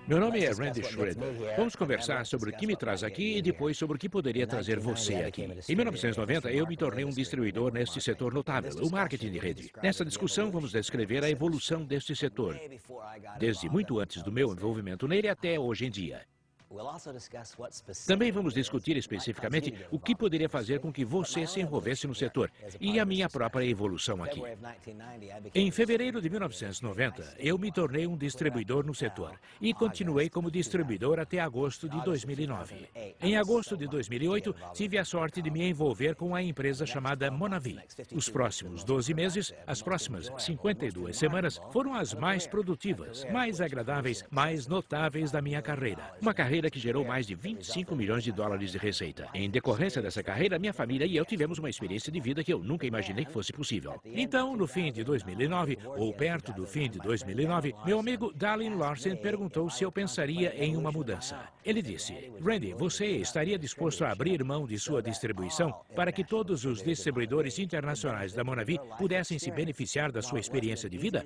Meu nome é Randy Schroeder. Vamos conversar sobre o que me traz aqui e depois sobre o que poderia trazer você aqui. Em 1990, eu me tornei um distribuidor neste setor notável, o marketing de rede. Nessa discussão, vamos descrever a evolução deste setor, desde muito antes do meu envolvimento nele até hoje em dia. Também vamos discutir especificamente o que poderia fazer com que você se envolvesse no setor e a minha própria evolução aqui. Em fevereiro de 1990, eu me tornei um distribuidor no setor e continuei como distribuidor até agosto de 2009. Em agosto de 2008, tive a sorte de me envolver com a empresa chamada Monavi. Os próximos 12 meses, as próximas 52 semanas, foram as mais produtivas, mais agradáveis, mais notáveis da minha carreira. Uma carreira que gerou mais de 25 milhões de dólares de receita. Em decorrência dessa carreira, minha família e eu tivemos uma experiência de vida que eu nunca imaginei que fosse possível. Então, no fim de 2009, ou perto do fim de 2009, meu amigo Dallin Larsen perguntou se eu pensaria em uma mudança. Ele disse: Randy, você estaria disposto a abrir mão de sua distribuição para que todos os distribuidores internacionais da Monavi pudessem se beneficiar da sua experiência de vida?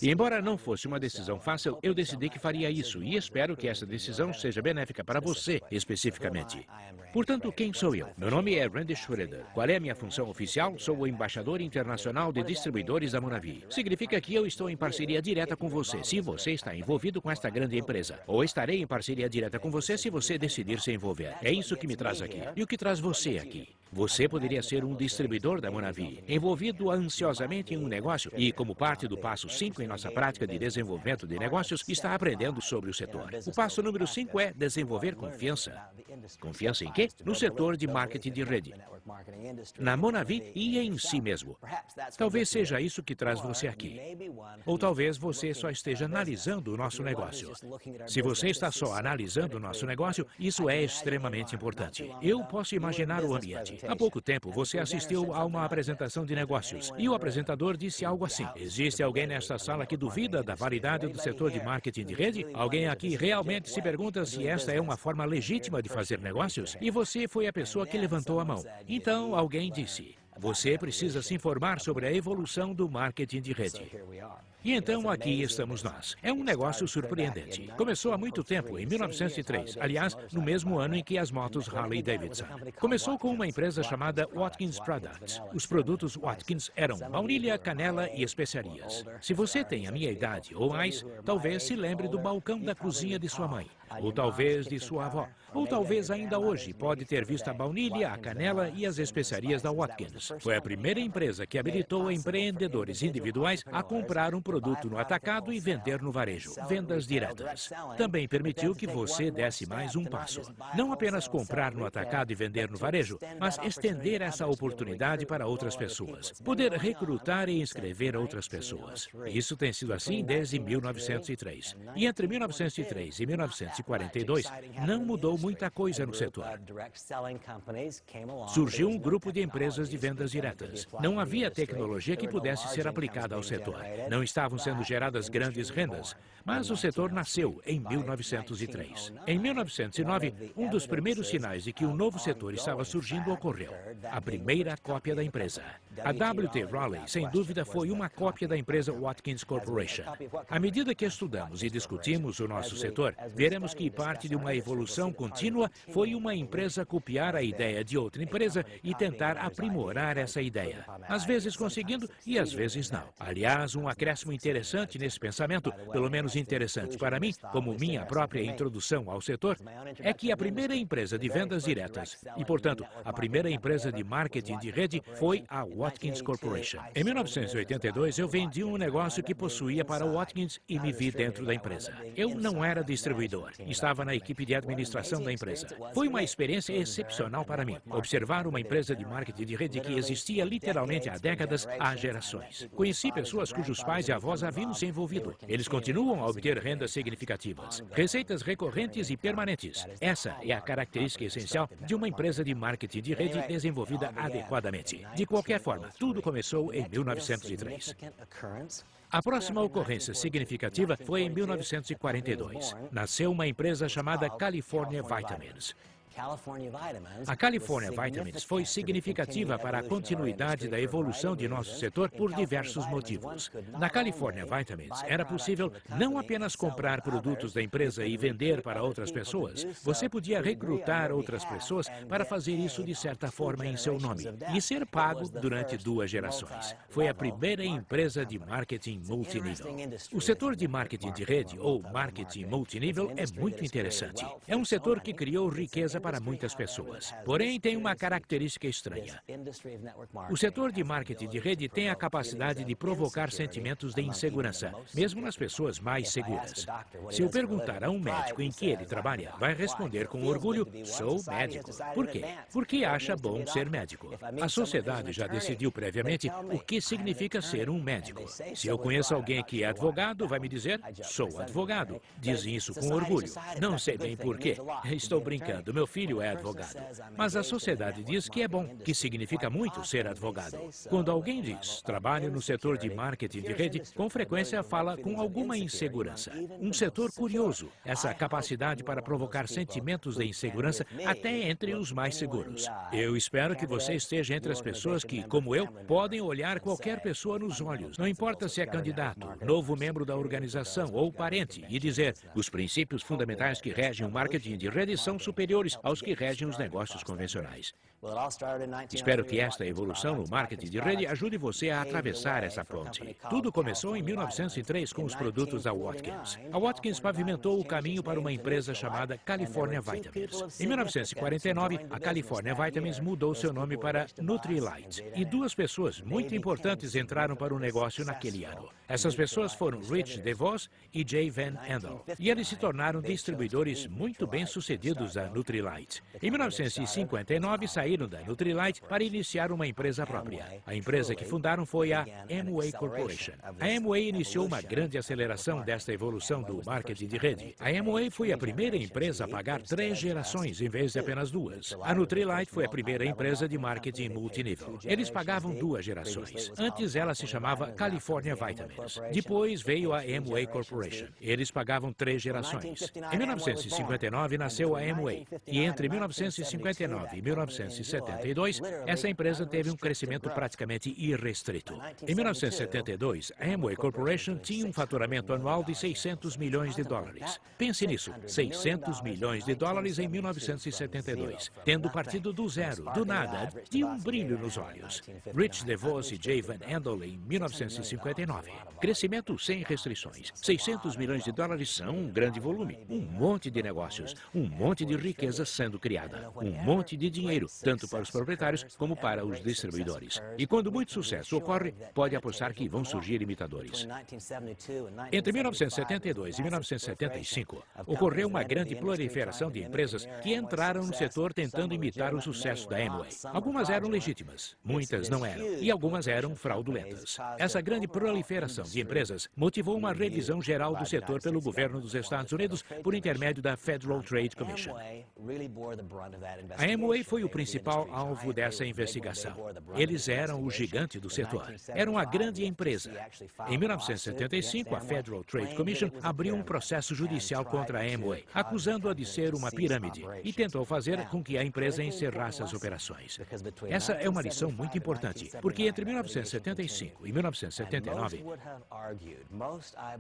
E embora não fosse uma decisão fácil, eu decidi que faria isso e espero que essa decisão seja benéfica para você, especificamente. Portanto, quem sou eu? Meu nome é Randy Schroeder. Qual é a minha função oficial? Sou o embaixador internacional de distribuidores da Monavi. Significa que eu estou em parceria direta com você, se você está envolvido com esta grande empresa. Ou estarei em parceria direta com você se você decidir se envolver. É isso que me traz aqui. E o que traz você aqui? Você poderia ser um distribuidor da Monavi, envolvido ansiosamente em um negócio e, como parte do passo 5 em nossa prática de desenvolvimento de negócios, está aprendendo sobre o setor. O passo número 5 é desenvolver confiança. Confiança em quê? No setor de marketing de rede. Na Monavi e em si mesmo. Talvez seja isso que traz você aqui. Ou talvez você só esteja analisando o nosso negócio. Se você está só analisando o nosso negócio, isso é extremamente importante. Eu posso imaginar o ambiente. Há pouco tempo, você assistiu a uma apresentação de negócios e o apresentador disse algo assim: existe alguém nesta sala que duvida da validade do setor de marketing de rede? Alguém aqui realmente se pergunta se esta é uma forma legítima de fazer negócios? E você foi a pessoa que levantou a mão. Então, alguém disse: você precisa se informar sobre a evolução do marketing de rede. E então aqui estamos nós. É um negócio surpreendente. Começou há muito tempo, em 1903, aliás, no mesmo ano em que as motos Harley-Davidson. Começou com uma empresa chamada Watkins Products. Os produtos Watkins eram baunilha, canela e especiarias. Se você tem a minha idade ou mais, talvez se lembre do balcão da cozinha de sua mãe, ou talvez de sua avó, ou talvez ainda hoje pode ter visto a baunilha, a canela e as especiarias da Watkins. Foi a primeira empresa que habilitou empreendedores individuais a comprar um produto no atacado e vender no varejo, vendas diretas. Também permitiu que você desse mais um passo. Não apenas comprar no atacado e vender no varejo, mas estender essa oportunidade para outras pessoas. Poder recrutar e inscrever outras pessoas. Isso tem sido assim desde 1903. E entre 1903 e 1942, não mudou muita coisa no setor. Surgiu um grupo de empresas de vendas diretas. Não havia tecnologia que pudesse ser aplicada ao setor. Não estavam sendo geradas grandes rendas, mas o setor nasceu em 1903. Em 1909, um dos primeiros sinais de que um novo setor estava surgindo ocorreu. A primeira cópia da empresa. A W.T. Raleigh, sem dúvida, foi uma cópia da empresa Watkins Corporation. À medida que estudamos e discutimos o nosso setor, veremos que parte de uma evolução contínua foi uma empresa copiar a ideia de outra empresa e tentar aprimorar essa ideia. Às vezes conseguindo e às vezes não. Aliás, um acréscimo interessante nesse pensamento, pelo menos interessante para mim, como minha própria introdução ao setor, é que a primeira empresa de vendas diretas e, portanto, a primeira empresa de marketing de rede foi a Watkins Corporation. Em 1982, eu vendi um negócio que possuía para a Watkins e me vi dentro da empresa. Eu não era distribuidor, estava na equipe de administração da empresa. Foi uma experiência excepcional para mim, observar uma empresa de marketing de rede que existia literalmente há décadas, há gerações. Conheci pessoas cujos pais e avós haviam se envolvido. Eles continuam a obter rendas significativas, receitas recorrentes e permanentes. Essa é a característica essencial de uma empresa de marketing de rede desenvolvida adequadamente. De qualquer forma, tudo começou em 1903. A próxima ocorrência significativa foi em 1942. Nasceu uma empresa chamada California Vitamins. A California Vitamins foi significativa para a continuidade da evolução de nosso setor por diversos motivos. Na California Vitamins, era possível não apenas comprar produtos da empresa e vender para outras pessoas, você podia recrutar outras pessoas para fazer isso de certa forma em seu nome e ser pago durante 2 gerações. Foi a primeira empresa de marketing multinível. O setor de marketing de rede, ou marketing multinível, é muito interessante. É um setor que criou riqueza para muitas pessoas. Porém, tem uma característica estranha. O setor de marketing de rede tem a capacidade de provocar sentimentos de insegurança, mesmo nas pessoas mais seguras. Se eu perguntar a um médico em que ele trabalha, vai responder com orgulho: sou médico. Por quê? Porque acha bom ser médico. A sociedade já decidiu previamente o que significa ser um médico. Se eu conheço alguém que é advogado, vai me dizer: sou advogado. Dizem isso com orgulho. Não sei bem por quê. Estou brincando, meu filho é advogado. Mas a sociedade diz que é bom, que significa muito ser advogado. Quando alguém diz trabalho no setor de marketing de rede, com frequência fala com alguma insegurança. Um setor curioso, essa capacidade para provocar sentimentos de insegurança até entre os mais seguros. Eu espero que você esteja entre as pessoas que, como eu, podem olhar qualquer pessoa nos olhos, não importa se é candidato, novo membro da organização ou parente, e dizer: os princípios fundamentais que regem o marketing de rede são superiores aos que regem os negócios convencionais. Espero que esta evolução no marketing de rede ajude você a atravessar essa ponte. Tudo começou em 1903 com os produtos da Watkins. A Watkins pavimentou o caminho para uma empresa chamada California Vitamins. Em 1949, a California Vitamins mudou seu nome para Nutrilite. E 2 pessoas muito importantes entraram para o negócio naquele ano. Essas pessoas foram Rich DeVos e Jay Van Andel. E eles se tornaram distribuidores muito bem-sucedidos da Nutrilite. Em 1959, saíram da Nutrilite para iniciar uma empresa própria. A empresa que fundaram foi a Amway Corporation. A Amway iniciou uma grande aceleração desta evolução do marketing de rede. A Amway foi a primeira empresa a pagar 3 gerações em vez de apenas 2. A Nutrilite foi a primeira empresa de marketing multinível. Eles pagavam 2 gerações. Antes ela se chamava California Vitamins. Depois veio a Amway Corporation. Eles pagavam 3 gerações. Em 1959 nasceu a Amway. E entre 1959 e 1972, essa empresa teve um crescimento praticamente irrestrito. Em 1972, a Amway Corporation tinha um faturamento anual de 600 milhões de dólares. Pense nisso, 600 milhões de dólares em 1972, tendo partido do zero, do nada, de um brilho nos olhos. Rich DeVos e Jay Van Andel em 1959. Crescimento sem restrições. 600 milhões de dólares são um grande volume, um monte de negócios, um monte de riqueza sendo criada, um monte de dinheiro, tanto para os proprietários como para os distribuidores. E quando muito sucesso ocorre, pode apostar que vão surgir imitadores. Entre 1972 e 1975, ocorreu uma grande proliferação de empresas que entraram no setor tentando imitar o sucesso da Amway. Algumas eram legítimas, muitas não eram, e algumas eram fraudulentas. Essa grande proliferação de empresas motivou uma revisão geral do setor pelo governo dos Estados Unidos por intermédio da Federal Trade Commission. A Amway foi o principal alvo dessa investigação. Eles eram o gigante do setor. Eram a grande empresa. Em 1975, a Federal Trade Commission abriu um processo judicial contra a Amway, acusando-a de ser uma pirâmide, e tentou fazer com que a empresa encerrasse as operações. Essa é uma lição muito importante, porque entre 1975 e 1979,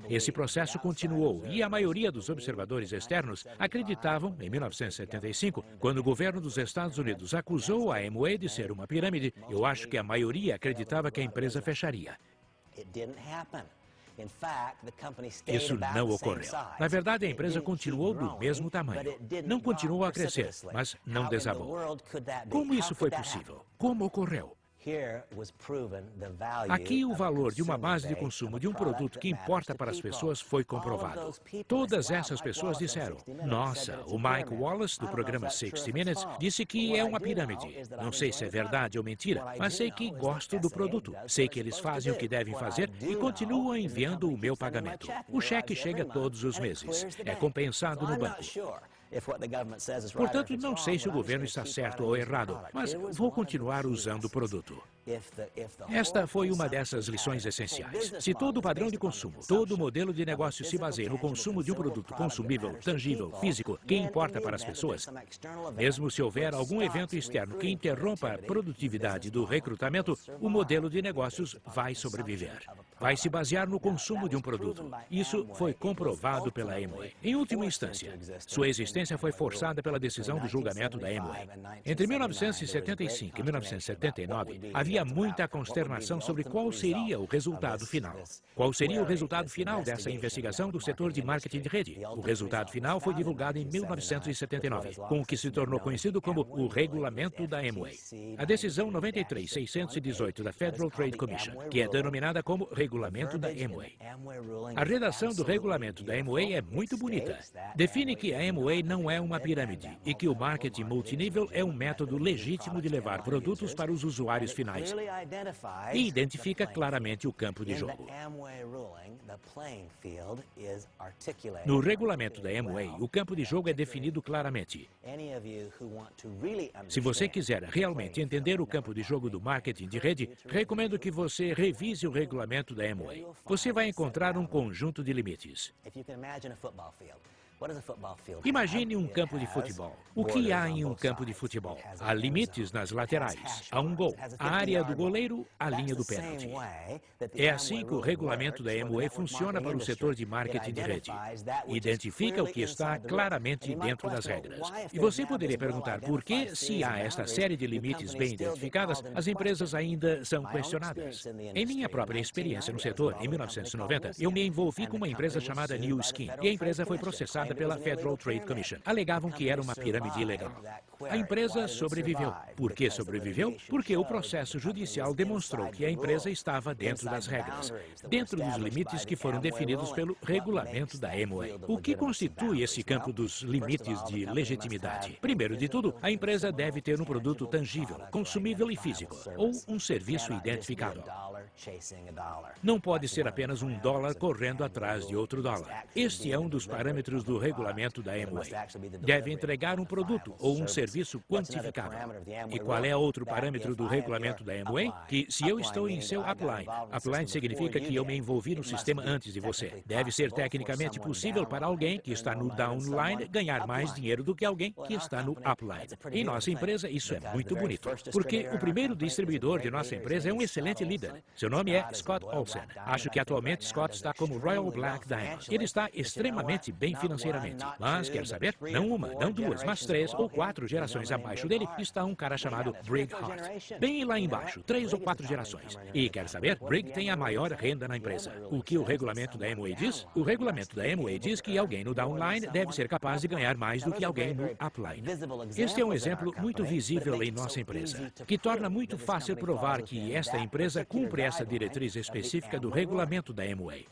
esse processo continuou e a maioria dos observadores externos acreditavam, em 1975, quando o governo dos Estados Unidos acusou a Amway de ser uma pirâmide, eu acho que a maioria acreditava que a empresa fecharia. Isso não ocorreu. Na verdade, a empresa continuou do mesmo tamanho. Não continuou a crescer, mas não desabou. Como isso foi possível? Como ocorreu? Aqui, o valor de uma base de consumo de um produto que importa para as pessoas foi comprovado. Todas essas pessoas disseram: nossa, o Mike Wallace, do programa 60 Minutes, disse que é uma pirâmide. Não sei se é verdade ou mentira, mas sei que gosto do produto. Sei que eles fazem o que devem fazer e continuam enviando o meu pagamento. O cheque chega todos os meses. É compensado no banco. Portanto, não sei se o governo está certo ou errado, mas vou continuar usando o produto. Esta foi uma dessas lições essenciais. Se todo o padrão de consumo, todo o modelo de negócio se baseia no consumo de um produto consumível, tangível, físico, que importa para as pessoas, mesmo se houver algum evento externo que interrompa a produtividade do recrutamento, o modelo de negócios vai sobreviver. Vai se basear no consumo de um produto. Isso foi comprovado pela Amway. Em última instância, sua existência foi forçada pela decisão do julgamento da Amway. Entre 1975 e 1979, havia muita consternação sobre qual seria o resultado final. Qual seria o resultado final dessa investigação do setor de marketing de rede? O resultado final foi divulgado em 1979, com o que se tornou conhecido como o Regulamento da Amway. A decisão 93-618 da Federal Trade Commission, que é denominada como Regulamento da Amway. A redação do Regulamento da Amway é muito bonita. Define que a Amway não é uma pirâmide e que o marketing multinível é um método legítimo de levar produtos para os usuários finais e identifica claramente o campo de jogo. No regulamento da Amway, o campo de jogo é definido claramente. Se você quiser realmente entender o campo de jogo do marketing de rede, recomendo que você revise o regulamento da Amway. Você vai encontrar um conjunto de limites. Imagine um campo de futebol. O que há em um campo de futebol? Há limites nas laterais, há um gol, a área do goleiro, a linha do pênalti. É assim que o regulamento da Amway funciona para o setor de marketing de rede. Identifica o que está claramente dentro das regras. E você poderia perguntar por que, se há esta série de limites bem identificadas, as empresas ainda são questionadas. Em minha própria experiência no setor, em 1990, eu me envolvi com uma empresa chamada New Skin, e a empresa foi processada pela Federal Trade Commission. Alegavam que era uma pirâmide ilegal. A empresa sobreviveu. Por que sobreviveu? Porque o processo judicial demonstrou que a empresa estava dentro das regras, dentro dos limites que foram definidos pelo regulamento da Amway. O que constitui esse campo dos limites de legitimidade? Primeiro de tudo, a empresa deve ter um produto tangível, consumível e físico, ou um serviço identificável. Não pode ser apenas um dólar correndo atrás de outro dólar. Este é um dos parâmetros do regulamento da Amway. Deve entregar um produto ou um serviço quantificável. E qual é outro parâmetro do regulamento da Amway? Que se eu estou em seu upline, upline significa que eu me envolvi no sistema antes de você. Deve ser tecnicamente possível para alguém que está no downline ganhar mais dinheiro do que alguém que está no upline. Em nossa empresa, isso é muito bonito, porque o primeiro distribuidor de nossa empresa é um excelente líder. Seu nome é Scott Olsen. Acho que atualmente Scott está como Royal Black Diamond. Ele está extremamente bem financeiramente. Mas, quer saber? Não uma, não duas, mas 3 ou 4 gerações abaixo dele está um cara chamado Brig Hart. Bem lá embaixo, 3 ou 4 gerações. E, quer saber? Brig tem a maior renda na empresa. O que o regulamento da Amway diz? O regulamento da Amway diz que alguém no downline deve ser capaz de ganhar mais do que alguém no upline. Este é um exemplo muito visível em nossa empresa, que torna muito fácil provar que esta empresa cumpre essa diretriz específica do regulamento da Amway.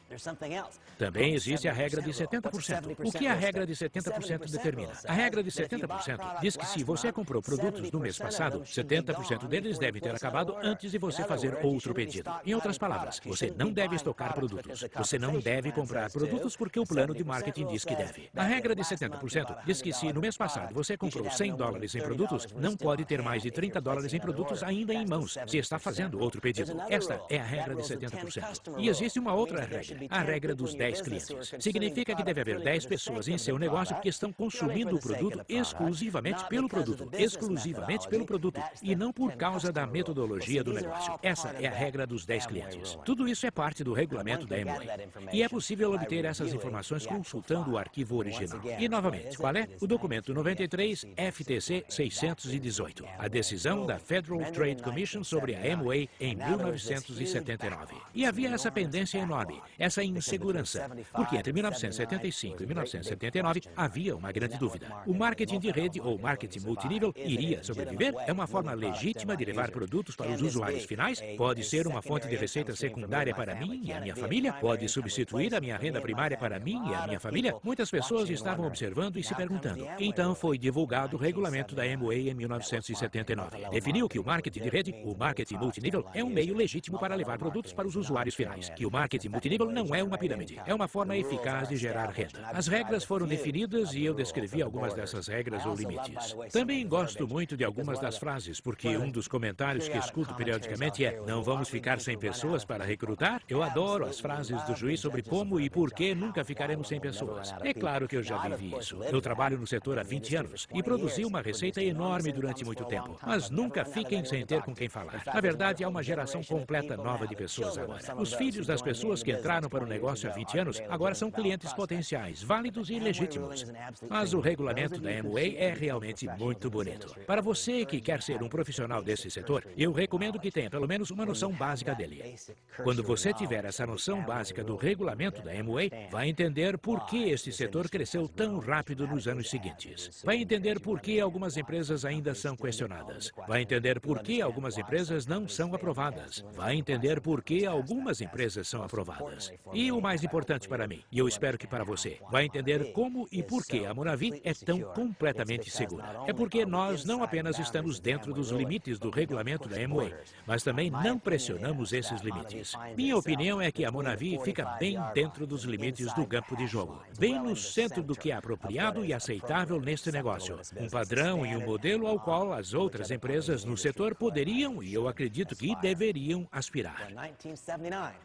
Também existe a regra de 70%. O que a regra de 70% determina? A regra de 70% diz que se você comprou produtos no mês passado, 70% deles devem ter acabado antes de você fazer outro pedido. Em outras palavras, você não deve estocar produtos. Você não deve comprar produtos porque o plano de marketing diz que deve. A regra de 70% diz que se no mês passado você comprou $100 em produtos, não pode ter mais de $30 em produtos ainda em mãos se está fazendo outro pedido. Esta é a regra de 70%. E existe uma outra regra, a regra dos 10 clientes. Significa que deve haver 10 pessoas em seu negócio que estão consumindo o produto exclusivamente pelo produto, e não por causa da metodologia do negócio. Essa é a regra dos 10 clientes. Tudo isso é parte do regulamento da Amway. E é possível obter essas informações consultando o arquivo original. E, novamente, qual é? O documento 93 FTC 618, a decisão da Federal Trade Commission sobre a Amway em 1979. E havia essa pendência enorme, essa insegurança, porque entre 1975 e 1979 havia uma grande dúvida. O marketing de rede ou marketing multinível iria sobreviver? É uma forma legítima de levar produtos para os usuários finais? Pode ser uma fonte de receita secundária para mim e a minha família? Pode substituir a minha renda primária para mim e a minha família? Muitas pessoas estavam observando e se perguntando. Então foi divulgado o regulamento da Amway em 1979. Definiu que o marketing de rede, o marketing multinível, é um meio legítimo para para levar produtos para os usuários finais, que o marketing multinível não é uma pirâmide, é uma forma eficaz de gerar renda. As regras foram definidas e eu descrevi algumas dessas regras ou limites. Também gosto muito de algumas das frases, porque um dos comentários que escuto periodicamente é: não vamos ficar sem pessoas para recrutar? Eu adoro as frases do juiz sobre como e por que nunca ficaremos sem pessoas. É claro que eu já vivi isso. Eu trabalho no setor há 20 anos e produzi uma receita enorme durante muito tempo, mas nunca fiquem sem ter com quem falar. Na verdade, há uma geração completa nova de pessoas agora. Os filhos das pessoas que entraram para o negócio há 20 anos agora são clientes potenciais, válidos e legítimos. Mas o regulamento da Amway é realmente muito bonito. Para você que quer ser um profissional desse setor, eu recomendo que tenha pelo menos uma noção básica dele. Quando você tiver essa noção básica do regulamento da Amway, vai entender por que este setor cresceu tão rápido nos anos seguintes. Vai entender por que algumas empresas ainda são questionadas. Vai entender por que algumas empresas não são aprovadas. Vai entender por que algumas empresas são aprovadas. E o mais importante para mim, e eu espero que para você, vai entender como e por que a Monavi é tão completamente segura. É porque nós não apenas estamos dentro dos limites do regulamento da Amway, mas também não pressionamos esses limites. Minha opinião é que a Monavi fica bem dentro dos limites do campo de jogo, bem no centro do que é apropriado e aceitável neste negócio. Um padrão e um modelo ao qual as outras empresas no setor poderiam, e eu acredito que deveriam, aspirar.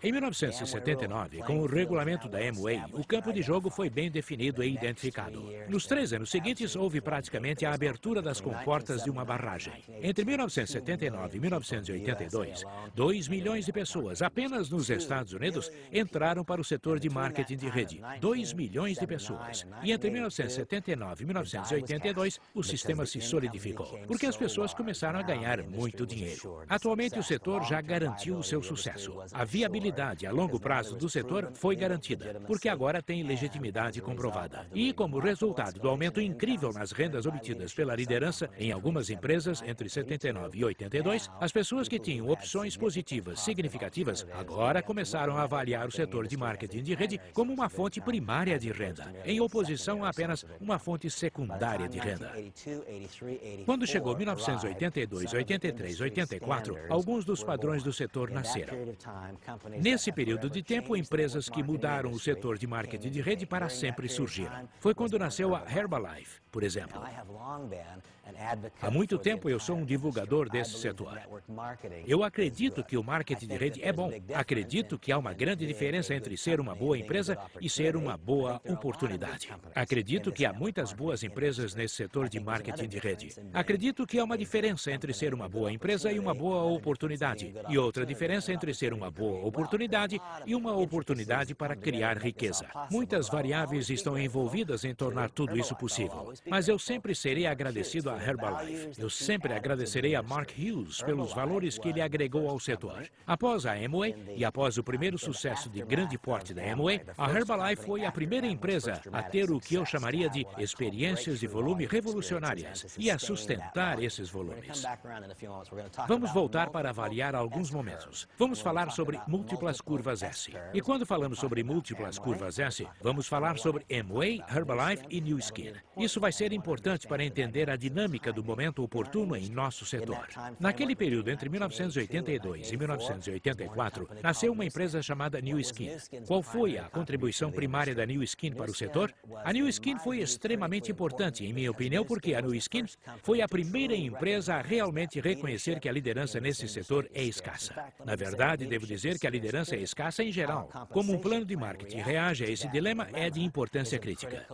Em 1979, com o regulamento da Amway, o campo de jogo foi bem definido e identificado. Nos 3 anos seguintes, houve praticamente a abertura das comportas de uma barragem. Entre 1979 e 1982, 2 milhões de pessoas, apenas nos Estados Unidos, entraram para o setor de marketing de rede. 2 milhões de pessoas. E entre 1979 e 1982, o sistema se solidificou, porque as pessoas começaram a ganhar muito dinheiro. Atualmente, o setor já garantiu o seu sucesso. A viabilidade a longo prazo do setor foi garantida, porque agora tem legitimidade comprovada. E, como resultado do aumento incrível nas rendas obtidas pela liderança em algumas empresas entre 79 e 82, as pessoas que tinham opções positivas significativas agora começaram a avaliar o setor de marketing de rede como uma fonte primária de renda, em oposição a apenas uma fonte secundária de renda. Quando chegou 1982, 83, 84, alguns dos padrões do setor nasceram. Nesse período de tempo, empresas que mudaram o setor de marketing de rede para sempre surgiram. Foi quando nasceu a Herbalife, por exemplo. Há muito tempo eu sou um divulgador desse setor. Eu acredito que o marketing de rede é bom. Acredito que há uma grande diferença entre ser uma boa empresa e ser uma boa oportunidade. Acredito que há muitas boas empresas nesse setor de marketing de rede. Acredito que há uma diferença entre ser uma boa empresa e uma boa oportunidade. E outra diferença entre ser uma boa oportunidade e uma oportunidade para criar riqueza. Muitas variáveis estão envolvidas em tornar tudo isso possível. Mas eu sempre serei agradecido a Herbalife. Eu sempre agradecerei a Mark Hughes pelos valores que ele agregou ao setor. Após a Amway e após o primeiro sucesso de grande porte da Amway, a Herbalife foi a primeira empresa a ter o que eu chamaria de experiências de volume revolucionárias e a sustentar esses volumes. Vamos voltar para avaliar alguns momentos. Vamos falar sobre múltiplas curvas S. E quando falamos sobre múltiplas curvas S, vamos falar sobre Amway, Herbalife e Nu Skin. Isso vai ser importante para entender a dinâmica do momento oportuno em nosso setor. Naquele período entre 1982 e 1984, nasceu uma empresa chamada Nu Skin. Qual foi a contribuição primária da Nu Skin para o setor? A Nu Skin foi extremamente importante, em minha opinião, porque a Nu Skin foi a primeira empresa a realmente reconhecer que a liderança nesse setor é escassa. Na verdade, devo dizer que a liderança é escassa em geral. Como um plano de marketing reage a esse dilema é de importância crítica.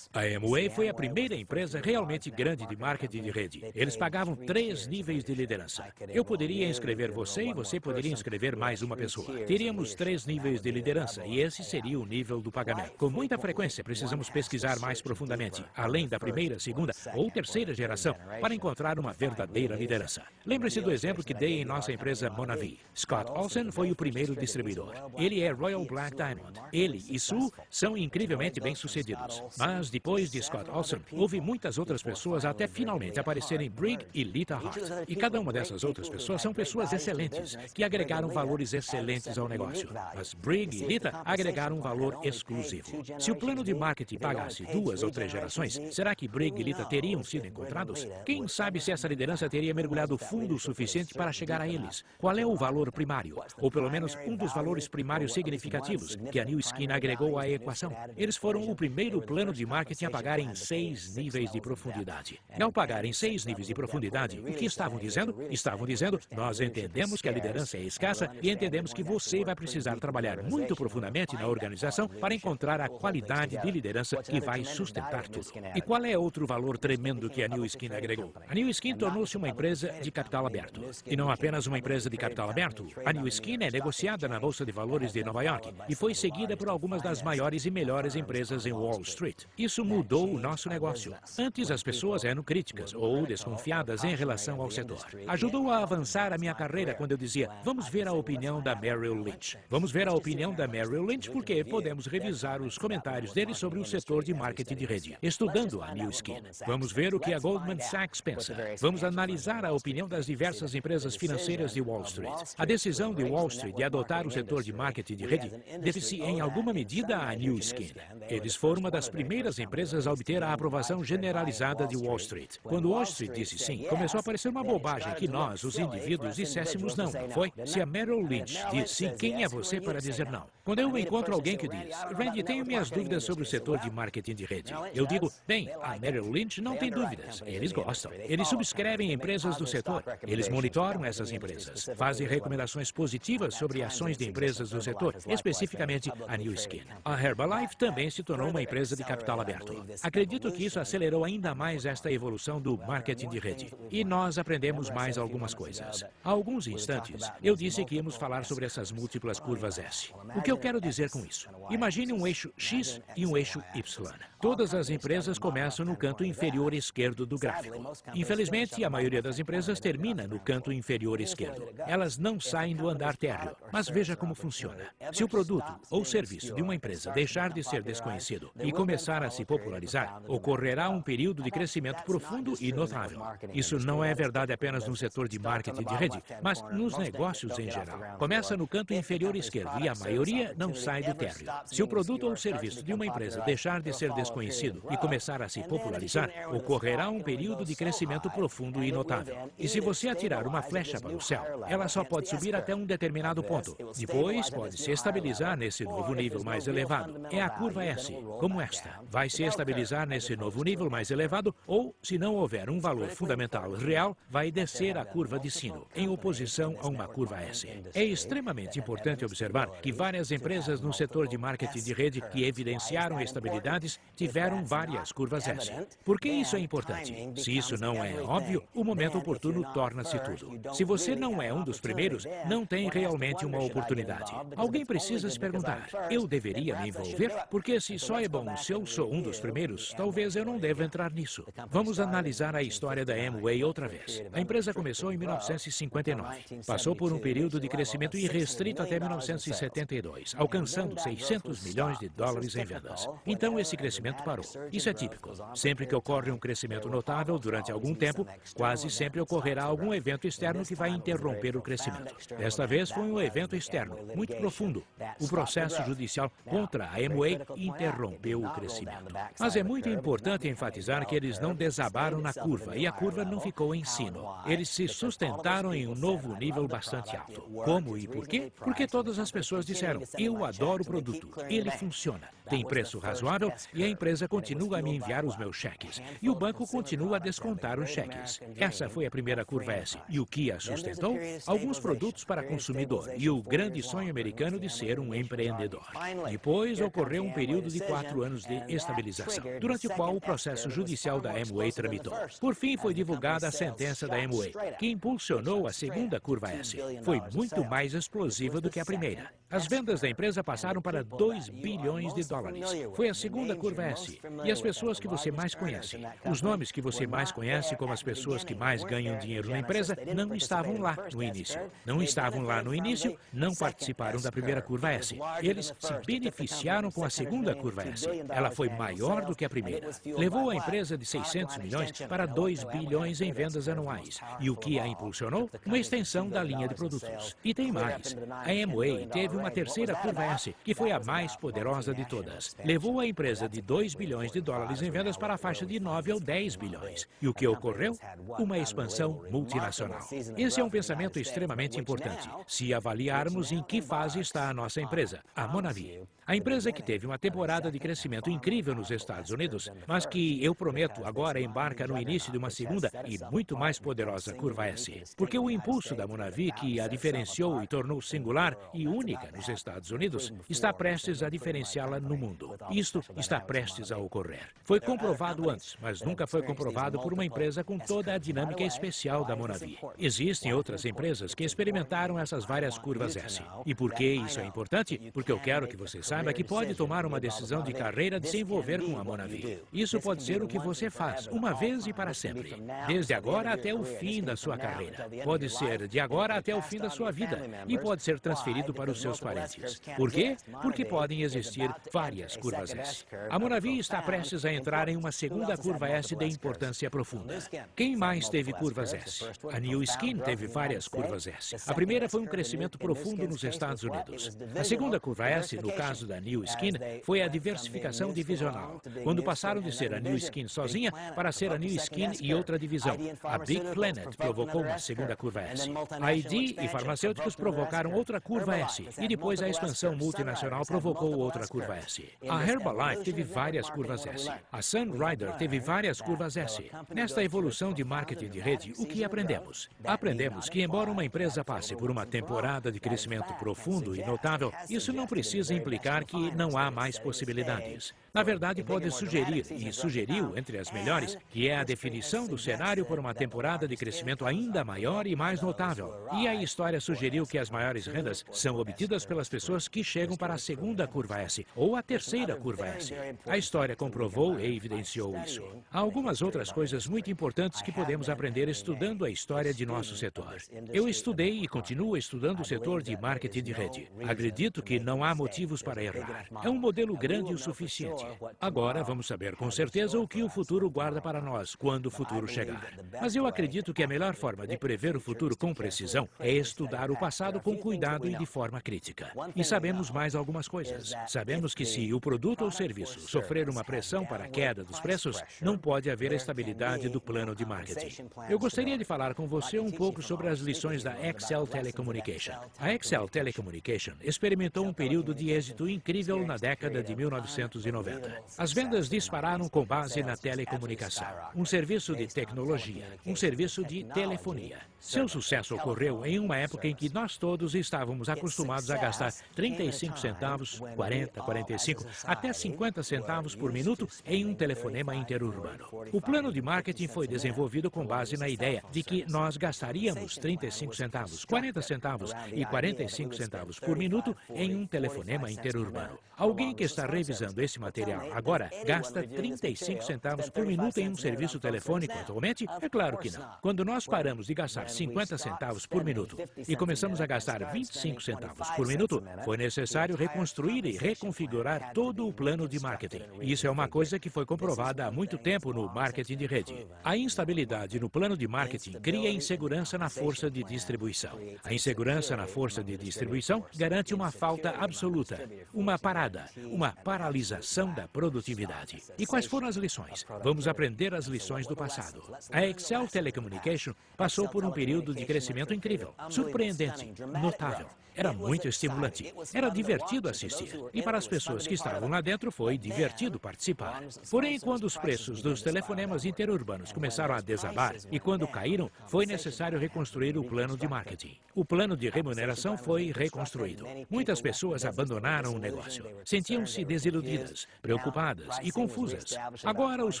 A Amway foi a primeira empresa realmente grande de marketing de rede. Eles pagavam 3 níveis de liderança. Eu poderia inscrever você e você poderia inscrever mais uma pessoa. Teríamos 3 níveis de liderança e esse seria o nível do pagamento. Com muita frequência, precisamos pesquisar mais profundamente, além da primeira, segunda ou terceira geração, para encontrar uma verdadeira liderança. Lembre-se do exemplo que dei em nossa empresa Monavi. Scott Olsen foi o primeiro distribuidor. Ele é Royal Black Diamond. Ele e Sue são incrivelmente bem-sucedidos. Mas depois de Scott Olsen, houve muitas outras pessoas até finalmente aparecerem Brigg e Lita Hart. E cada uma dessas outras pessoas são pessoas excelentes, que agregaram valores excelentes ao negócio. Mas Brigg e Lita agregaram um valor exclusivo. Se o plano de marketing pagasse 2 ou 3 gerações, será que Brigg e Lita teriam sido encontrados? Quem sabe se essa liderança teria mergulhado fundo o suficiente para chegar a eles? Qual é o agregou o valor primário, ou pelo menos um dos valores primários significativos que a New Skin agregou à equação. Eles foram o primeiro plano de marketing a pagar em 6 níveis de profundidade. E ao pagar em 6 níveis de profundidade, o que estavam dizendo? Estavam dizendo, nós entendemos que a liderança é escassa e entendemos que você vai precisar trabalhar muito profundamente na organização para encontrar a qualidade de liderança que vai sustentar tudo. E qual é outro valor tremendo que a New Skin agregou? A New Skin tornou-se uma empresa de capital aberto. E não apenas uma empresa de capital aberto, a New Skin é negociada na Bolsa de Valores de Nova York e foi seguida por algumas das maiores e melhores empresas em Wall Street. Isso mudou o nosso negócio. Antes as pessoas eram críticas ou desconfiadas em relação ao setor. Ajudou a avançar a minha carreira quando eu dizia, vamos ver a opinião da Merrill Lynch. Vamos ver a opinião da Merrill Lynch porque podemos revisar os comentários dele sobre o setor de marketing de rede, estudando a New Skin. Vamos ver o que a Goldman Sachs pensa. Vamos analisar a opinião das diversas empresas financeiras de Wall Street. A decisão de Wall Street de adotar o setor de marketing de rede deve-se em alguma medida à New Skin. Eles foram uma das primeiras empresas a obter a aprovação generalizada de Wall Street. Quando Wall Street disse sim, começou a parecer uma bobagem que nós, os indivíduos, disséssemos não foi? Se a Merrill Lynch disse sim, quem é você para dizer não? Quando eu encontro alguém que diz, Randy, tenho minhas dúvidas sobre o setor de marketing de rede, eu digo, bem, a Merrill Lynch não tem dúvidas. Eles gostam. Eles subscrevem empresas do setor. Eles monitoram essas empresas. Fazem recomendações positivas sobre ações de empresas do setor, especificamente a New Skin. A Herbalife também se tornou uma empresa de capital aberto. Acredito que isso acelerou ainda mais esta evolução do marketing de rede. E nós aprendemos mais algumas coisas. Há alguns instantes, eu disse que íamos falar sobre essas múltiplas curvas S. O que eu quero dizer com isso? Imagine um eixo X e um eixo Y. Todas as empresas começam no canto inferior esquerdo do gráfico. Infelizmente, a maioria das empresas termina no canto inferior esquerdo. Elas não saem do andar térreo. Mas veja como funciona. Se o produto ou serviço de uma empresa deixar de ser desconhecido e começar a se popularizar, ocorrerá um período de crescimento profundo e notável. Isso não é verdade apenas no setor de marketing de rede, mas nos negócios em geral. Começa no canto inferior esquerdo e a maioria não sai do térreo. Se o produto ou serviço de uma empresa deixar de ser desconhecido e começar a se popularizar, ocorrerá um período de crescimento profundo e notável. E se você atirar uma flecha para o céu, ela só pode subir até um determinado ponto. Depois, pode se estabilizar nesse novo nível mais elevado. É a curva S, como esta. Vai se estabilizar nesse novo nível mais elevado ou, se não houver um valor fundamental real, vai descer a curva de sino, em oposição a uma curva S. É extremamente importante observar que várias empresas no setor de marketing de rede que evidenciaram estabilidades tiveram várias curvas S. Por que isso é importante? Se isso não é óbvio, o momento oportuno torna-se tudo. Se você não é um dos primeiros, não tem realmente uma oportunidade. Alguém precisa se perguntar, eu deveria me envolver? Porque se só é bom se eu sou um dos primeiros, talvez eu não deva entrar nisso. Vamos analisar a história da Amway outra vez. A empresa começou em 1959. Passou por um período de crescimento irrestrito até 1972, alcançando 600 milhões de dólares em vendas. Então esse crescimento parou. Isso é típico. Sempre que ocorre um crescimento notável durante algum tempo, quase sempre ocorrerá algum evento externo que vai interromper o crescimento. Desta vez foi um evento externo, muito profundo. O processo judicial contra a Amway interrompeu o crescimento. Mas é muito importante enfatizar que eles não desabaram na curva e a curva não ficou em sino. Eles se sustentaram em um novo nível bastante alto. Como e por quê? Porque todas as pessoas disseram, eu adoro o produto, ele funciona, tem preço razoável e a empresa continua a me enviar os meus cheques. E o banco continua a descontar os cheques. Essa foi a primeira curva S. E o que a sustentou? Alguns produtos para consumidor e o grande sonho americano de ser um empreendedor. Depois ocorreu um período de 4 anos de estabilização, durante o qual o processo judicial da Amway tramitou. Por fim, foi divulgada a sentença da Amway, que impulsionou a segunda curva S. Foi muito mais explosiva do que a primeira. As vendas da empresa passaram para 2 bilhões de dólares. Foi a segunda curva S. E as pessoas que você mais conhece, os nomes que você mais conhece como as pessoas que mais ganham dinheiro na empresa, não estavam lá no início. Não estavam lá no início, não participaram da primeira curva S. Eles se beneficiaram com a segunda curva S. Ela foi maior do que a primeira. Levou a empresa de 600 milhões para 2 bilhões em vendas anuais. E o que a impulsionou? Uma extensão da linha de produtos. E tem mais. A Amway teve uma terceira curva S, que foi a mais poderosa de todas. Levou a empresa de 2 bilhões de dólares em vendas para a faixa de 9 ou 10 bilhões. E o que ocorreu? Uma expansão multinacional. Esse é um pensamento extremamente importante, se avaliarmos em que fase está a nossa empresa, a Monavi. A empresa que teve uma temporada de crescimento incrível nos Estados Unidos, mas que eu prometo agora embarca no início de uma segunda e muito mais poderosa curva S. Porque o impulso da Monavi, que a diferenciou e tornou singular e única nos Estados Unidos, está prestes a diferenciá-la no mundo. Isto está prestes a ocorrer. Foi comprovado antes, mas nunca foi comprovado por uma empresa com toda a dinâmica especial da Monavi. Existem outras empresas que experimentaram essas várias curvas S. E por que isso é importante? Porque eu quero que você saiba que pode tomar uma decisão de carreira de se envolver com a Monavi. Isso pode ser o que você faz, uma vez e para sempre. Desde agora até o fim da sua carreira. Pode ser de agora até o fim da sua vida. E pode ser transferido para os seus parentes. Por quê? Porque podem existir várias curvas S. A Monavi está prestes a entrar em uma segunda curva S de importância profunda. Quem mais teve curvas S? A New Skin teve várias curvas S. A primeira foi um crescimento profundo nos Estados Unidos. A segunda curva S, no caso da New Skin, foi a diversificação divisional, quando passaram de ser a New Skin sozinha para ser a New Skin e outra divisão. A Big Planet provocou uma segunda curva S. A ID e farmacêuticos provocaram outra curva S, e depois a expansão multinacional provocou outra curva S. A Herbalife teve várias curvas S. A Sunrider teve várias curvas S. Nesta evolução de marketing de rede, o que aprendemos? Aprendemos que, embora uma empresa passe por uma temporada de crescimento profundo e notável, isso não precisa implicar que não há mais possibilidades. Na verdade, pode sugerir, e sugeriu entre as melhores, que é a definição do cenário por uma temporada de crescimento ainda maior e mais notável. E a história sugeriu que as maiores rendas são obtidas pelas pessoas que chegam para a segunda curva S, ou a terceira curva S. A história comprovou e evidenciou isso. Há algumas outras coisas muito importantes que podemos aprender estudando a história de nosso setor. Eu estudei e continuo estudando o setor de marketing de rede. Acredito que não há motivos para errar. É um modelo grande o suficiente. Agora vamos saber com certeza o que o futuro guarda para nós quando o futuro chegar. Mas eu acredito que a melhor forma de prever o futuro com precisão é estudar o passado com cuidado e de forma crítica. E sabemos mais algumas coisas. Sabemos que se o produto ou serviço sofrer uma pressão para a queda dos preços, não pode haver estabilidade do plano de marketing. Eu gostaria de falar com você um pouco sobre as lições da Excel Telecommunication. A Excel Telecommunication experimentou um período de êxito incrível na década de 1990. As vendas dispararam com base na telecomunicação, um serviço de tecnologia, um serviço de telefonia. Seu sucesso ocorreu em uma época em que nós todos estávamos acostumados a gastar 35 centavos, 40, 45, até 50 centavos por minuto em um telefonema interurbano. O plano de marketing foi desenvolvido com base na ideia de que nós gastaríamos 35 centavos, 40 centavos e 45 centavos por minuto em um telefonema interurbano. Alguém que está revisando esse material agora gasta 35 centavos por minuto em um serviço telefônico atualmente? É claro que não. Quando nós paramos de gastar 50 centavos por minuto e começamos a gastar 25 centavos por minuto, foi necessário reconstruir e reconfigurar todo o plano de marketing. Isso é uma coisa que foi comprovada há muito tempo no marketing de rede. A instabilidade no plano de marketing cria insegurança na força de distribuição. A insegurança na força de distribuição garante uma falta absoluta, uma parada, uma paralisação da produtividade. E quais foram as lições? Vamos aprender as lições do passado. A Excel Telecommunication passou por um período de crescimento incrível, surpreendente, notável. Era muito estimulante. Era divertido assistir. E para as pessoas que estavam lá dentro foi divertido participar. Porém, quando os preços dos telefonemas interurbanos começaram a desabar e quando caíram, foi necessário reconstruir o plano de marketing. O plano de remuneração foi reconstruído. Muitas pessoas abandonaram o negócio. Sentiam-se desiludidas, preocupadas e confusas. Agora os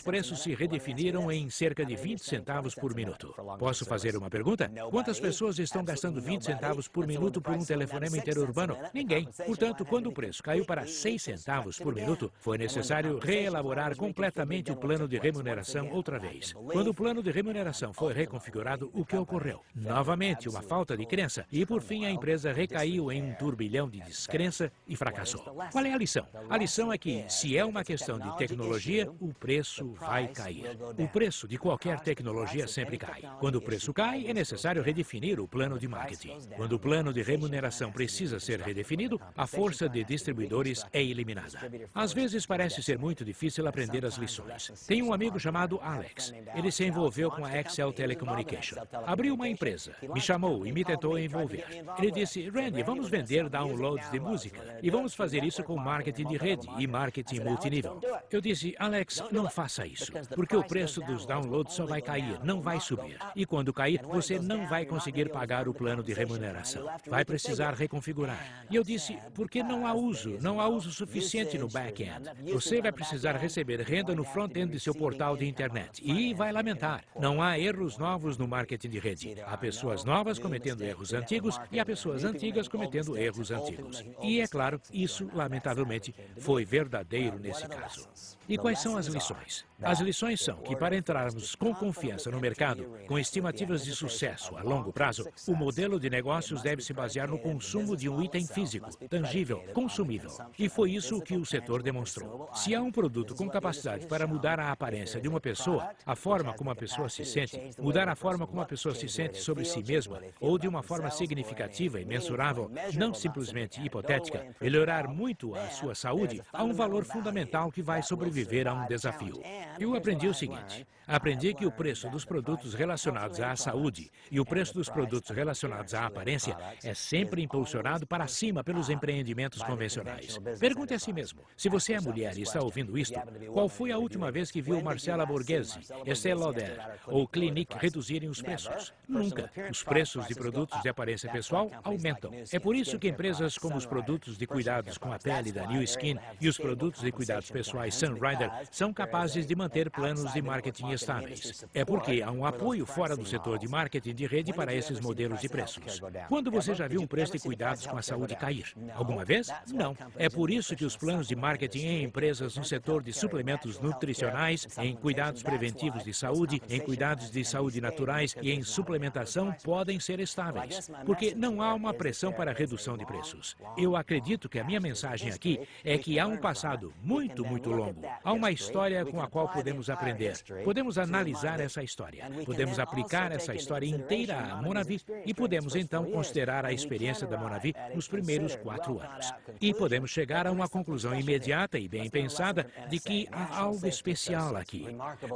preços se redefiniram em cerca de 20 centavos por minuto. Posso fazer uma pergunta? Quantas pessoas estão gastando 20 centavos por minuto por um telefonema interurbano? Ninguém. Portanto, quando o preço caiu para 6 centavos por minuto, foi necessário reelaborar completamente o plano de remuneração outra vez. Quando o plano de remuneração foi reconfigurado, o que ocorreu? Novamente, uma falta de crença e, por fim, a empresa recaiu em um turbilhão de descrença e fracassou. Qual é a lição? A lição é que, se é uma questão de tecnologia, o preço vai cair. O preço de qualquer tecnologia sempre cai. Quando o preço cai, é necessário redefinir o plano de marketing. Quando o plano de remuneração precisa ser redefinido, a força de distribuidores é eliminada. Às vezes parece ser muito difícil aprender as lições. Tenho um amigo chamado Alex. Ele se envolveu com a Excel Telecommunication. Abriu uma empresa, chamou e me tentou envolver. Ele disse, Randy, vamos vender downloads de música e vamos fazer isso com marketing de rede e marketing multinível. Eu disse, Alex, não faça isso, porque o preço dos downloads só vai cair, não vai subir. E quando cair, você não vai conseguir pagar o plano de remuneração. Vai precisar reconfigurar. E eu disse, porque não há uso suficiente no back-end. Você vai precisar receber renda no front-end de seu portal de internet. E vai lamentar, não há erros novos no marketing de rede. Há pessoas novas cometendo erros antigos e há pessoas antigas cometendo erros antigos. E é claro, isso, lamentavelmente, foi verdadeiro nesse caso. E quais são as lições? As lições são que para entrarmos com confiança no mercado, com estimativas de sucesso a longo prazo, o modelo de negócios deve se basear no consumo de um item físico, tangível, consumível. E foi isso que o setor demonstrou. Se há um produto com capacidade para mudar a aparência de uma pessoa, a forma como a pessoa se sente, mudar a forma como a pessoa se sente sobre si mesma, ou de uma forma significativa e mensurável, não simplesmente hipotética, melhorar muito a sua saúde, há um valor fundamental que vai sobreviver a um desafio. Eu aprendi o seguinte, aprendi que o preço dos produtos relacionados à saúde e o preço dos produtos relacionados à aparência é sempre impulsionado para cima pelos empreendimentos convencionais. Pergunte a si mesmo, se você é mulher e está ouvindo isto, qual foi a última vez que viu Marcella Borghese, Estée Lauder ou Clinique reduzirem os preços? Nunca. Os preços de produtos de aparência pessoal aumentam. É por isso que empresas como os produtos de cuidados com a pele da New Skin e os produtos de cuidados pessoais Sunrider são capazes de manter planos de marketing estáveis. É porque há um apoio fora do setor de marketing de rede para esses modelos de preços. Quando você já viu um preço de cuidados com a saúde cair? Alguma vez? Não. É por isso que os planos de marketing em empresas no setor de suplementos nutricionais, em cuidados preventivos de saúde, em cuidados de saúde naturais e em suplementação podem ser estáveis, porque não há uma pressão para redução de preços. Eu acredito que a minha mensagem aqui é que há um passado muito longo. Há uma história com a qual podemos aprender. Podemos analisar essa história. Podemos aplicar essa história inteira à Monavi e podemos então considerar a experiência da Monavi nos primeiros 4 anos. E podemos chegar a uma conclusão imediata e bem pensada de que há algo especial aqui.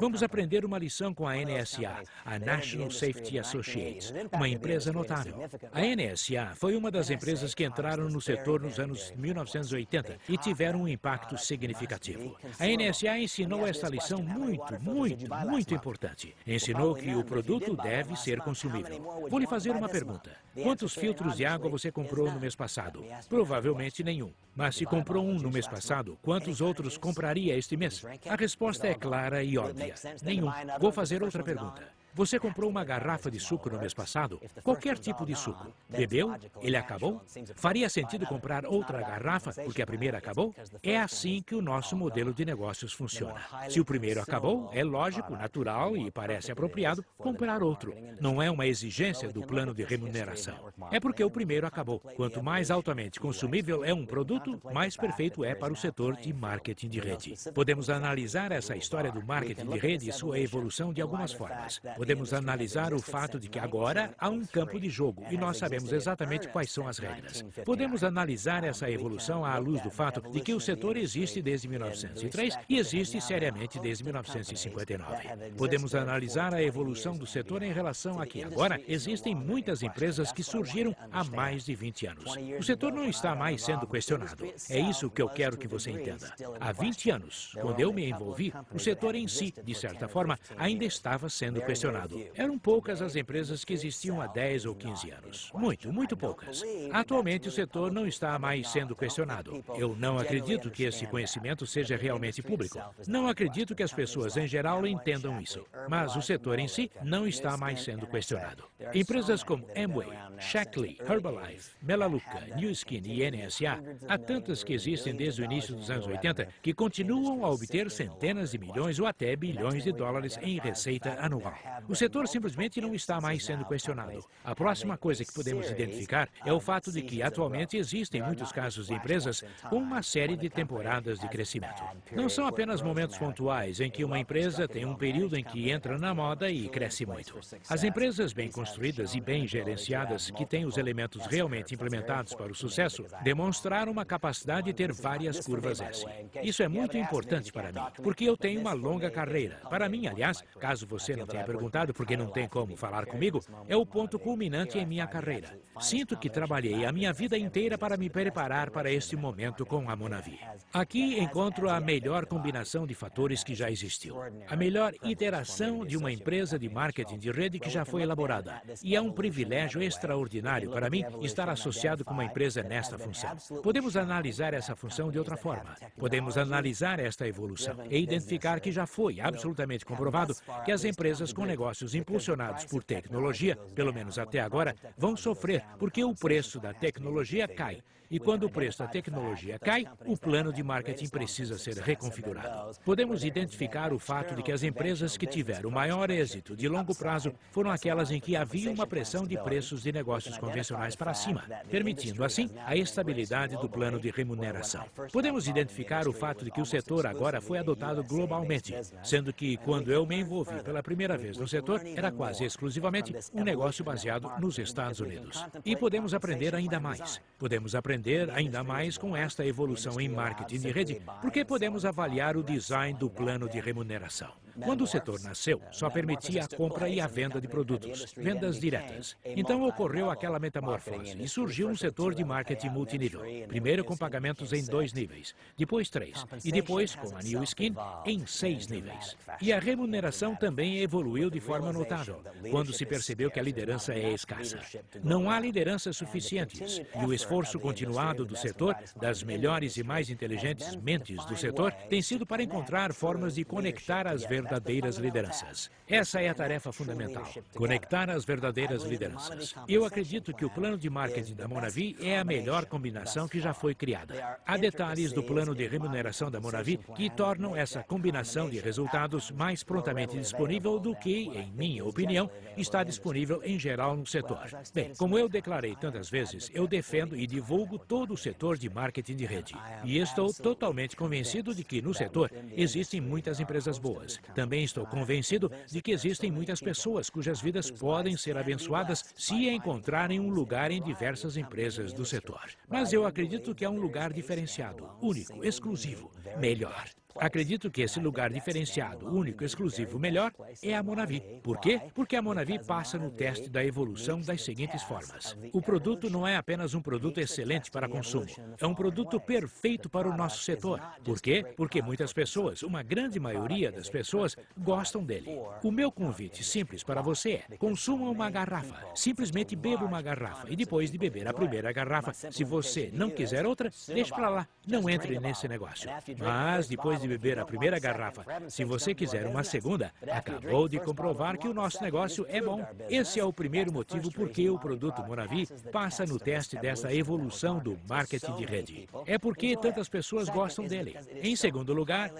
Vamos aprender uma lição com a NSA, a National Safety Associates, uma empresa notável. A NSA foi uma das empresas que entraram no setor nos anos 1980 e tiveram um impacto significativo. A NSA ensinou esta lição muito importante. Ensinou que o produto deve ser consumível. Vou lhe fazer uma pergunta. Quantos filtros de água você comprou no mês passado? Provavelmente nenhum. Mas se comprou um no mês passado, quantos outros compraria este mês? A resposta é clara e óbvia. Nenhum. Vou fazer outra pergunta. Você comprou uma garrafa de suco no mês passado? Qualquer tipo de suco. Bebeu? Ele acabou? Faria sentido comprar outra garrafa porque a primeira acabou? É assim que o nosso modelo de negócios funciona. Se o primeiro acabou, é lógico, natural e parece apropriado comprar outro. Não é uma exigência do plano de remuneração. É porque o primeiro acabou. Quanto mais altamente consumível é um produto, mais perfeito é para o setor de marketing de rede. Podemos analisar essa história do marketing de rede e sua evolução de algumas formas. Podemos analisar o fato de que agora há um campo de jogo e nós sabemos exatamente quais são as regras. Podemos analisar essa evolução à luz do fato de que o setor existe desde 1903 e existe seriamente desde 1959. Podemos analisar a evolução do setor em relação a que agora existem muitas empresas que surgiram há mais de 20 anos. O setor não está mais sendo questionado. É isso que eu quero que você entenda. Há 20 anos, quando eu me envolvi, o setor em si, de certa forma, ainda estava sendo questionado. Eram poucas as empresas que existiam há 10 ou 15 anos. Muito poucas. Atualmente, o setor não está mais sendo questionado. Eu não acredito que esse conhecimento seja realmente público. Não acredito que as pessoas, em geral, entendam isso. Mas o setor em si não está mais sendo questionado. Empresas como Amway, Shaklee, Herbalife, Melaleuca, New Skin e NSA, há tantas que existem desde o início dos anos 80 que continuam a obter centenas de milhões ou até bilhões de dólares em receita anual. O setor simplesmente não está mais sendo questionado. A próxima coisa que podemos identificar é o fato de que atualmente existem muitos casos de empresas com uma série de temporadas de crescimento. Não são apenas momentos pontuais em que uma empresa tem um período em que entra na moda e cresce muito. As empresas bem construídas e bem gerenciadas, que têm os elementos realmente implementados para o sucesso, demonstraram uma capacidade de ter várias curvas S. Isso é muito importante para mim, porque eu tenho uma longa carreira. Para mim, aliás, caso você não tenha perguntado, perguntado por que não tem como falar comigo, é o ponto culminante em minha carreira. Sinto que trabalhei a minha vida inteira para me preparar para este momento com a Monavi. Aqui encontro a melhor combinação de fatores que já existiu. A melhor iteração de uma empresa de marketing de rede que já foi elaborada. E é um privilégio extraordinário para mim estar associado com uma empresa nesta função. Podemos analisar essa função de outra forma. Podemos analisar esta evolução e identificar que já foi absolutamente comprovado que as empresas com negócios impulsionados por tecnologia, pelo menos até agora, vão sofrer porque o preço da tecnologia cai. E quando o preço da tecnologia cai, o plano de marketing precisa ser reconfigurado. Podemos identificar o fato de que as empresas que tiveram maior êxito de longo prazo foram aquelas em que havia uma pressão de preços de negócios convencionais para cima, permitindo assim a estabilidade do plano de remuneração. Podemos identificar o fato de que o setor agora foi adotado globalmente, sendo que quando eu me envolvi pela primeira vez no setor, era quase exclusivamente um negócio baseado nos Estados Unidos. E podemos aprender ainda mais. Podemos aprender ainda mais com esta evolução em marketing de rede, porque podemos avaliar o design do plano de remuneração. Quando o setor nasceu, só permitia a compra e a venda de produtos, vendas diretas. Então ocorreu aquela metamorfose e surgiu um setor de marketing multinível, primeiro com pagamentos em 2 níveis, depois 3, e depois, com a New Skin, em 6 níveis. E a remuneração também evoluiu de forma notável, quando se percebeu que a liderança é escassa. Não há lideranças suficientes, e o esforço continuado do setor, das melhores e mais inteligentes mentes do setor, tem sido para encontrar formas de conectar as verdadeiras lideranças. Essa é a tarefa fundamental, conectar as verdadeiras lideranças. Eu acredito que o plano de marketing da Monavi é a melhor combinação que já foi criada. Há detalhes do plano de remuneração da Monavi que tornam essa combinação de resultados mais prontamente disponível do que, em minha opinião, está disponível em geral no setor. Bem, como eu declarei tantas vezes, eu defendo e divulgo todo o setor de marketing de rede. E estou totalmente convencido de que no setor existem muitas empresas boas. Também estou convencido de que existem muitas pessoas cujas vidas podem ser abençoadas se encontrarem um lugar em diversas empresas do setor. Mas eu acredito que é um lugar diferenciado, único, exclusivo, melhor. Acredito que esse lugar diferenciado, único, exclusivo, melhor, é a Monavi. Por quê? Porque a Monavi passa no teste da evolução das seguintes formas. O produto não é apenas um produto excelente para consumo. É um produto perfeito para o nosso setor. Por quê? Porque muitas pessoas, uma grande maioria das pessoas, gostam dele. O meu convite simples para você é: consuma uma garrafa. Simplesmente beba uma garrafa. E depois de beber a primeira garrafa, se você não quiser outra, deixe para lá. Não entre nesse negócio. Mas depois de beber a primeira garrafa, se você quiser uma segunda, acabou de comprovar que o nosso negócio é bom. Esse é o primeiro motivo por que o produto Monavi passa no teste dessa evolução do marketing de rede. É porque tantas pessoas gostam dele. Em segundo lugar,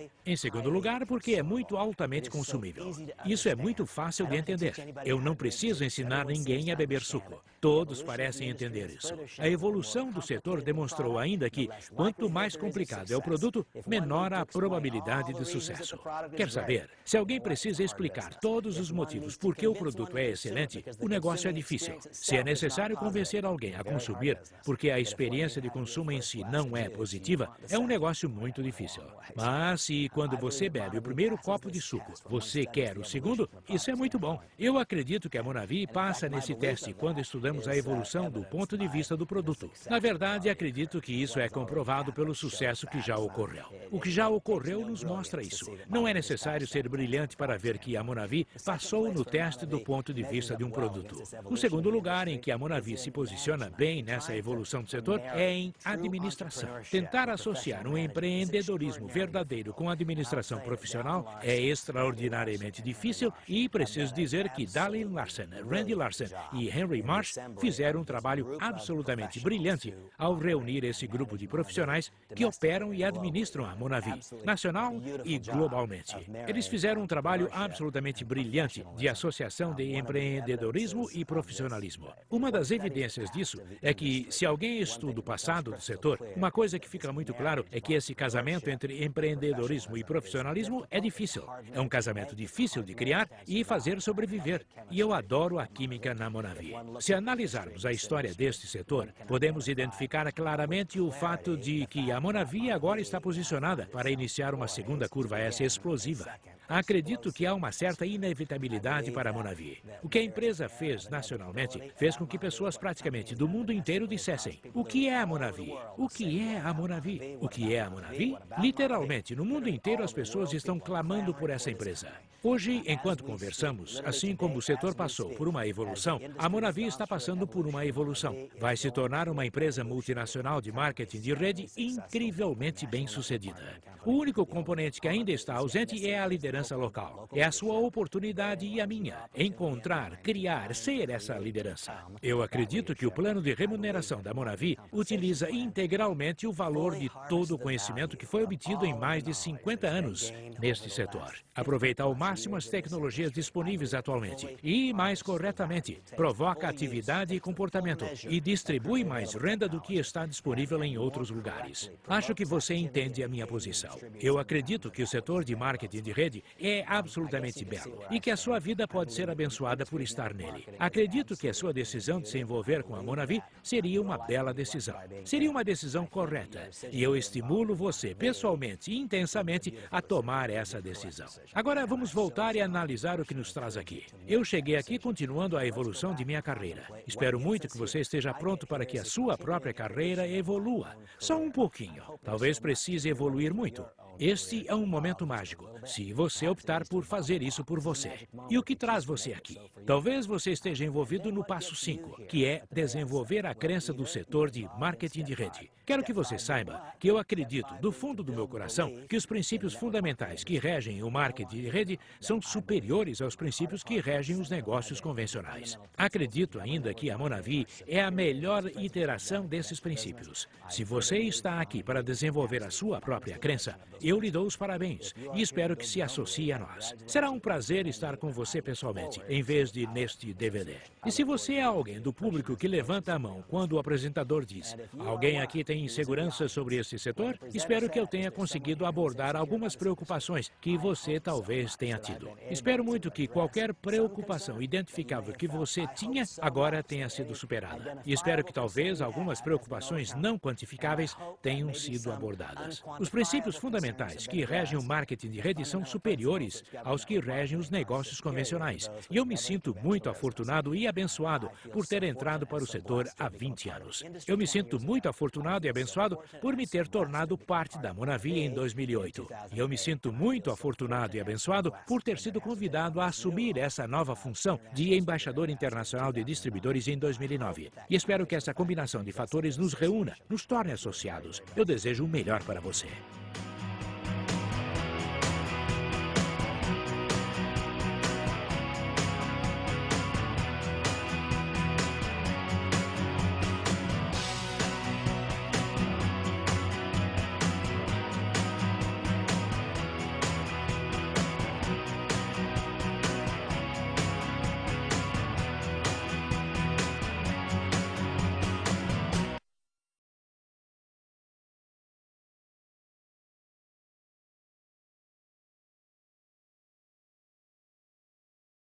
porque é muito altamente consumível. Isso é muito fácil de entender. Eu não preciso ensinar ninguém a beber suco. Todos parecem entender isso. A evolução do setor demonstrou ainda que, quanto mais complicado é o produto, menor a probabilidade de sucesso. Quer saber? Se alguém precisa explicar todos os motivos por que o produto é excelente, o negócio é difícil. Se é necessário convencer alguém a consumir, porque a experiência de consumo em si não é positiva, é um negócio muito difícil. Mas se quando você bebe o primeiro copo de suco, você quer o segundo, isso é muito bom. Eu acredito que a Monavi passa nesse teste quando estudamos a evolução do ponto de vista do produto. Na verdade, acredito que isso é comprovado pelo sucesso que já ocorreu. O que já ocorreu nos mostra isso. Não é necessário ser brilhante para ver que a Monavi passou no teste do ponto de vista de um produto. O segundo lugar em que a Monavi se posiciona bem nessa evolução do setor é em administração. Tentar associar um empreendedorismo verdadeiro com administração profissional é extraordinariamente difícil e preciso dizer que Dalin Larsen, Randy Larsen e Henry Marsh fizeram um trabalho absolutamente brilhante ao reunir esse grupo de profissionais que operam e administram a Monavi, nacional e globalmente. Eles fizeram um trabalho absolutamente brilhante de associação de empreendedorismo e profissionalismo. Uma das evidências disso é que, se alguém estuda o passado do setor, uma coisa que fica muito claro é que esse casamento entre empreendedorismo e profissionalismo é difícil. É um casamento difícil de criar e fazer sobreviver. E eu adoro a química na Monavi. Se analisarmos a história deste setor, podemos identificar claramente o fato de que a Monavi agora está posicionada para iniciar uma segunda curva S explosiva. Acredito que há uma certa inevitabilidade para a Monavi. O que a empresa fez nacionalmente fez com que pessoas praticamente do mundo inteiro dissessem: o que é a Monavi? O que é a Monavi? O que é a Monavi? Literalmente, no mundo inteiro as pessoas estão clamando por essa empresa. Hoje, enquanto conversamos, assim como o setor passou por uma evolução, a Monavi está passando por uma evolução. Vai se tornar uma empresa multinacional de marketing de rede incrivelmente bem-sucedida. O único componente que ainda está ausente é a liderança local. É a sua oportunidade e a minha, encontrar, criar, ser essa liderança. Eu acredito que o plano de remuneração da Monavi utiliza integralmente o valor de todo o conhecimento que foi obtido em mais de 50 anos neste setor. Aproveita ao máximo as tecnologias disponíveis atualmente e, mais corretamente, provoca atividade e comportamento e distribui mais renda do que está disponível em outros lugares. Acho que você entende a minha posição. Eu acredito que o setor de marketing de rede é absolutamente belo e que a sua vida pode ser abençoada por estar nele. Acredito que a sua decisão de se envolver com a Monavi seria uma bela decisão. Seria uma decisão correta e eu estimulo você pessoalmente e intensamente a tomar essa decisão. Agora vamos voltar e analisar o que nos traz aqui. Eu cheguei aqui continuando a evolução de minha carreira. Espero muito que você esteja pronto para que a sua própria carreira evolua. Só um pouquinho. Talvez precise evoluir muito. Este é um momento mágico, se você optar por fazer isso por você. E o que traz você aqui? Talvez você esteja envolvido no passo 5, que é desenvolver a crença do setor de marketing de rede. Quero que você saiba que eu acredito, do fundo do meu coração, que os princípios fundamentais que regem o marketing de rede são superiores aos princípios que regem os negócios convencionais. Acredito ainda que a Monavi é a melhor iteração desses princípios. Se você está aqui para desenvolver a sua própria crença, eu lhe dou os parabéns e espero que se associe a nós. Será um prazer estar com você pessoalmente, em vez de neste DVD. E se você é alguém do público que levanta a mão quando o apresentador diz: alguém aqui tem insegurança sobre esse setor? Espero que eu tenha conseguido abordar algumas preocupações que você talvez tenha tido. Espero muito que qualquer preocupação identificável que você tinha agora tenha sido superada. E espero que talvez algumas preocupações não quantificáveis tenham sido abordadas. Os princípios fundamentais que regem o marketing de rede são superiores aos que regem os negócios convencionais. E eu me sinto muito afortunado e abençoado por ter entrado para o setor há 20 anos. Eu me sinto muito afortunado e abençoado por me ter tornado parte da Monavi em 2008. E eu me sinto muito afortunado e abençoado por ter sido convidado a assumir essa nova função de embaixador internacional de distribuidores em 2009. E espero que essa combinação de fatores nos reúna, nos torne associados. Eu desejo o melhor para você.